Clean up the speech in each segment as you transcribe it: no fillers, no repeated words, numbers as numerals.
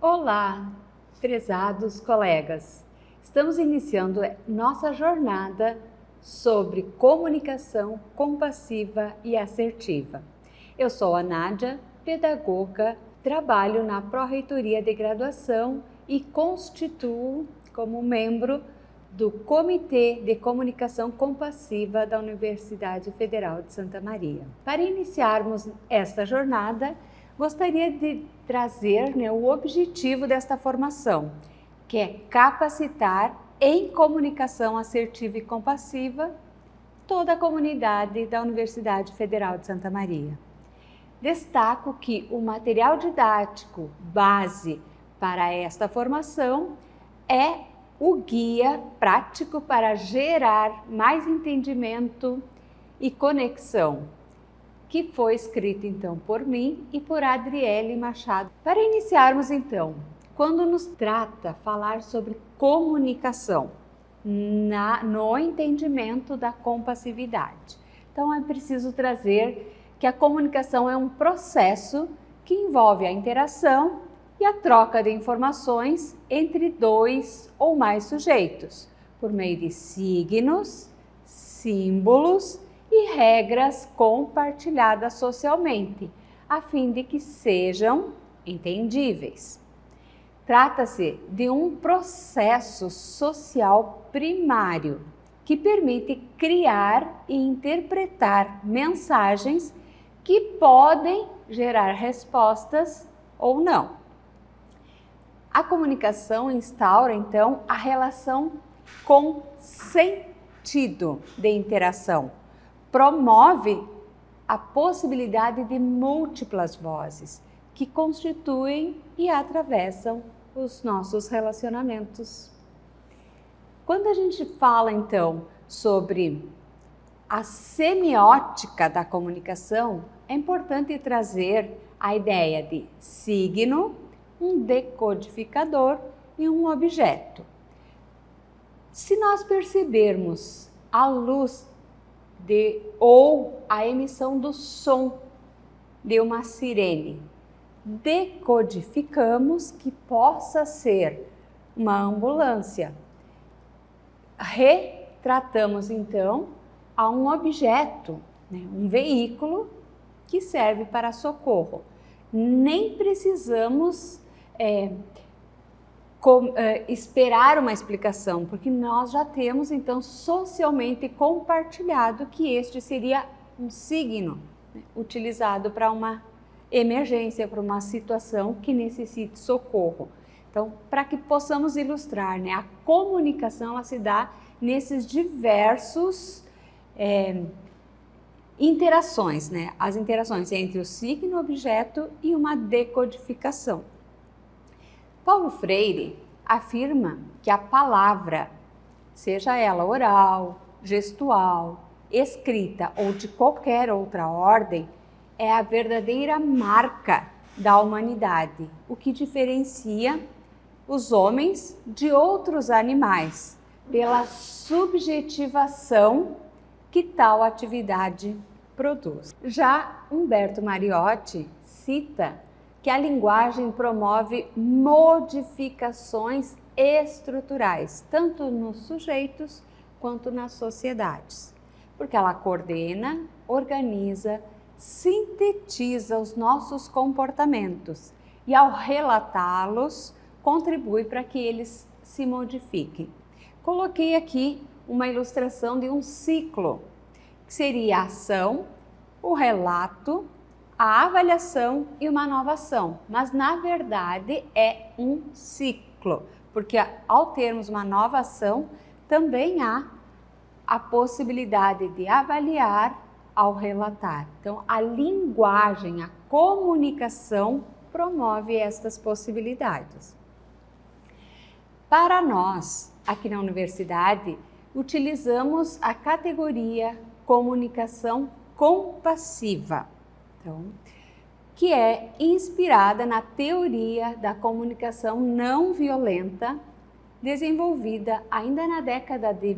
Olá, prezados colegas! Estamos iniciando nossa jornada sobre comunicação compassiva e assertiva. Eu sou a Nádia, pedagoga, trabalho na Pró-Reitoria de Graduação e constituo como membro do Comitê de Comunicação Compassiva da Universidade Federal de Santa Maria. Para iniciarmos esta jornada, gostaria de trazer o objetivo desta formação, que é capacitar em comunicação assertiva e compassiva toda a comunidade da Universidade Federal de Santa Maria. Destaco que o material didático base para esta formação é o guia prático para gerar mais entendimento e conexão, que foi escrito então por mim e por Adriele Machado. Para iniciarmos então, quando nos trata falar sobre comunicação no entendimento da compassividade, então é preciso trazer que a comunicação é um processo que envolve a interação e a troca de informações entre dois ou mais sujeitos, por meio de signos, símbolos e regras compartilhadas socialmente, a fim de que sejam entendíveis. Trata-se de um processo social primário que permite criar e interpretar mensagens que podem gerar respostas ou não. A comunicação instaura, então, a relação com sentido de interação. Promove a possibilidade de múltiplas vozes que constituem e atravessam os nossos relacionamentos. Quando a gente fala, então, sobre a semiótica da comunicação, é importante trazer a ideia de signo, um decodificador e um objeto. Se nós percebermos a luz ou a emissão do som de uma sirene, decodificamos que possa ser uma ambulância. Retratamos então a um objeto, um veículo que serve para socorro. Nem precisamos esperar uma explicação, porque nós já temos então socialmente compartilhado que este seria um signo utilizado para uma emergência, para uma situação que necessite socorro. Então, para que possamos ilustrar, a comunicação ela se dá nesses diversos interações, as interações entre o signo, objeto e uma decodificação. Paulo Freire afirma que a palavra, seja ela oral, gestual, escrita ou de qualquer outra ordem, é a verdadeira marca da humanidade, o que diferencia os homens de outros animais, pela subjetivação que tal atividade produz. Já Humberto Mariotti cita que a linguagem promove modificações estruturais, tanto nos sujeitos quanto nas sociedades, porque ela coordena, organiza, sintetiza os nossos comportamentos e, ao relatá-los, contribui para que eles se modifiquem. Coloquei aqui uma ilustração de um ciclo, que seria a ação, o relato, a avaliação e uma nova ação, mas na verdade é um ciclo, porque ao termos uma nova ação, também há a possibilidade de avaliar ao relatar. Então, a linguagem, a comunicação promove estas possibilidades. Para nós, aqui na universidade, utilizamos a categoria comunicação compassiva, então, que é inspirada na teoria da comunicação não violenta, desenvolvida ainda na década de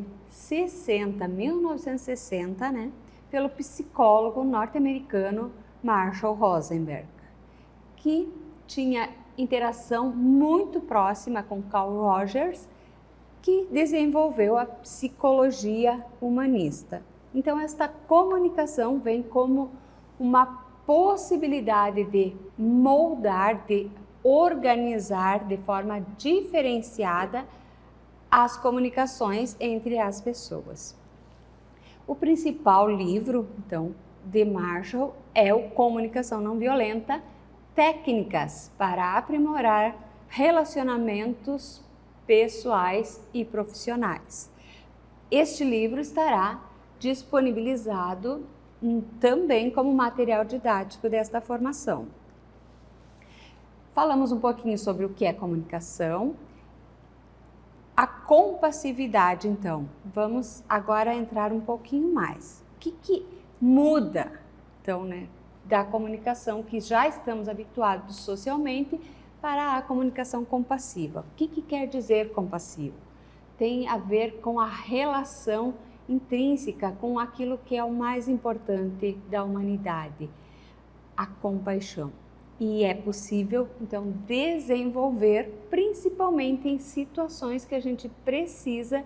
1960, pelo psicólogo norte-americano Marshall Rosenberg, que tinha interação muito próxima com Carl Rogers, que desenvolveu a psicologia humanista. Então, esta comunicação vem como uma possibilidade de moldar, de organizar de forma diferenciada as comunicações entre as pessoas. O principal livro, então, de Marshall é o Comunicação Não Violenta, Técnicas para Aprimorar Relacionamentos Pessoais e Profissionais. Este livro estará disponibilizado também como material didático desta formação. Falamos um pouquinho sobre o que é comunicação. A compassividade, então, vamos agora entrar um pouquinho mais. O que muda, então, da comunicação que já estamos habituados socialmente para a comunicação compassiva? O que quer dizer compassivo? Tem a ver com a relação intrínseca com aquilo que é o mais importante da humanidade, a compaixão. E é possível, então, desenvolver, principalmente em situações que a gente precisa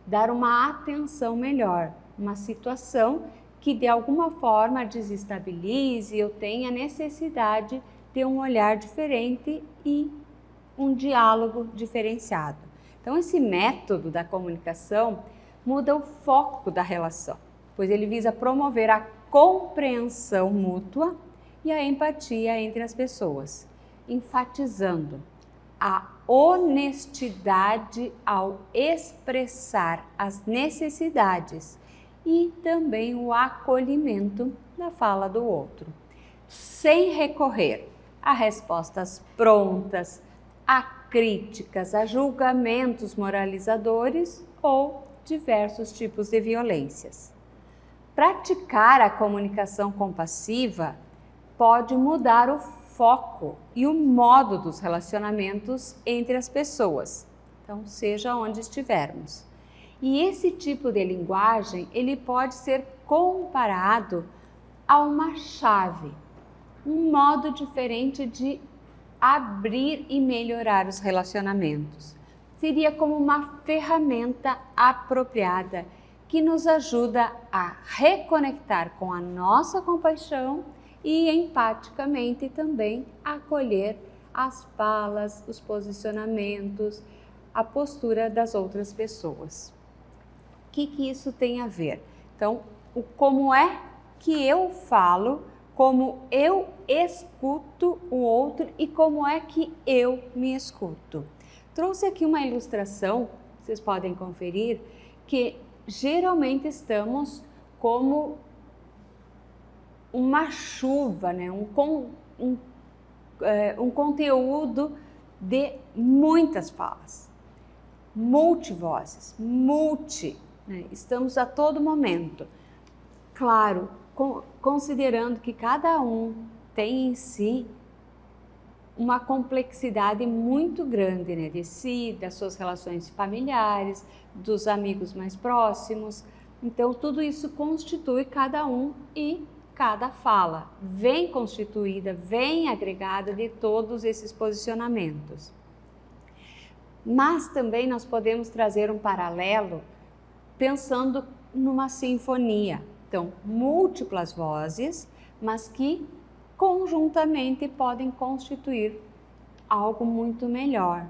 dar uma atenção melhor, uma situação que de alguma forma desestabilize ou tenha necessidade de um olhar diferente e um diálogo diferenciado. Então, esse método da comunicação muda o foco da relação, pois ele visa promover a compreensão mútua e a empatia entre as pessoas, enfatizando a honestidade ao expressar as necessidades e também o acolhimento da fala do outro, sem recorrer a respostas prontas, a críticas, a julgamentos moralizadores ou diversos tipos de violências. Praticar a comunicação compassiva pode mudar o foco e o modo dos relacionamentos entre as pessoas, então seja onde estivermos. E esse tipo de linguagem, ele pode ser comparado a uma chave, um modo diferente de abrir e melhorar os relacionamentos. Seria como uma ferramenta apropriada que nos ajuda a reconectar com a nossa compaixão e empaticamente também acolher as falas, os posicionamentos, a postura das outras pessoas. O que isso tem a ver? Então, como é que eu falo, como eu escuto o outro e como é que eu me escuto. Trouxe aqui uma ilustração, vocês podem conferir, que geralmente estamos como uma chuva, um conteúdo de muitas falas, multivozes, estamos a todo momento. Claro, considerando que cada um tem em si uma complexidade muito grande, de si, das suas relações familiares, dos amigos mais próximos. Então, tudo isso constitui cada um e cada fala vem constituída, vem agregada de todos esses posicionamentos. Mas também nós podemos trazer um paralelo pensando numa sinfonia. Então, múltiplas vozes, mas que conjuntamente podem constituir algo muito melhor.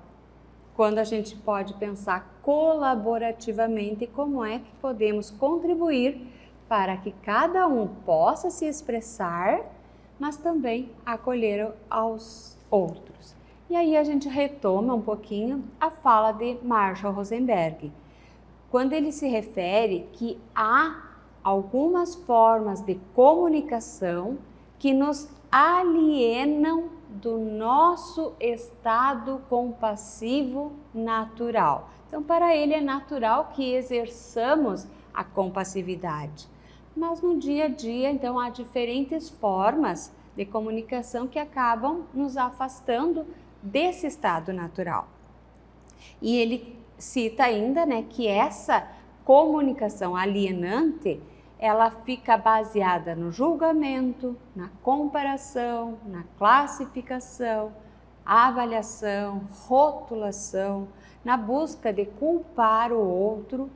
Quando a gente pode pensar colaborativamente como é que podemos contribuir para que cada um possa se expressar, mas também acolher aos outros. E aí a gente retoma um pouquinho a fala de Marshall Rosenberg, quando ele se refere que há algumas formas de comunicação que nos alienam do nosso estado compassivo natural. Então, para ele é natural que exerçamos a compassividade. Mas no dia a dia, então, há diferentes formas de comunicação que acabam nos afastando desse estado natural. E ele cita ainda, que essa comunicação alienante, ela fica baseada no julgamento, na comparação, na classificação, avaliação, rotulação, na busca de culpar o outro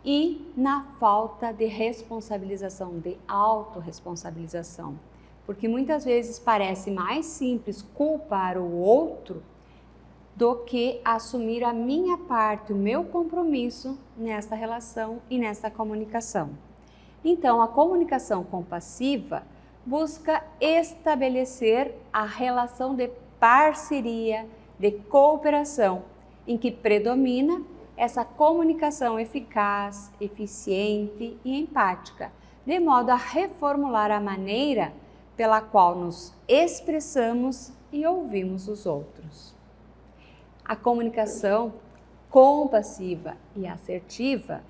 e na falta de responsabilização, de autorresponsabilização. Porque muitas vezes parece mais simples culpar o outro do que assumir a minha parte, o meu compromisso nessa relação e nessa comunicação. Então, a comunicação compassiva busca estabelecer a relação de parceria, de cooperação, em que predomina essa comunicação eficaz, eficiente e empática, de modo a reformular a maneira pela qual nos expressamos e ouvimos os outros. A comunicação compassiva e assertiva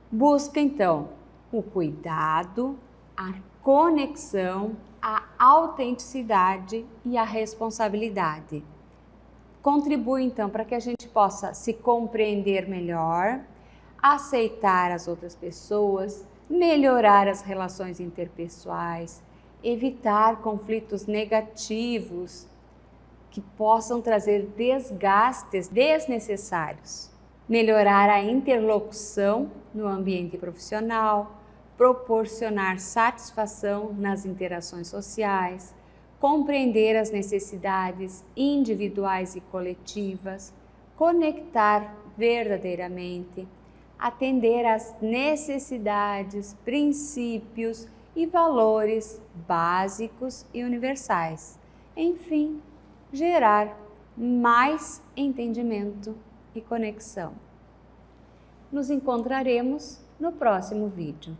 busca, então, o cuidado, a conexão, a autenticidade e a responsabilidade. Contribui, então, para que a gente possa se compreender melhor, aceitar as outras pessoas, melhorar as relações interpessoais, evitar conflitos negativos que possam trazer desgastes desnecessários, melhorar a interlocução no ambiente profissional, proporcionar satisfação nas interações sociais, compreender as necessidades individuais e coletivas, conectar verdadeiramente, atender às necessidades, princípios e valores básicos e universais. Enfim, gerar mais entendimento e conexão. Nos encontraremos no próximo vídeo.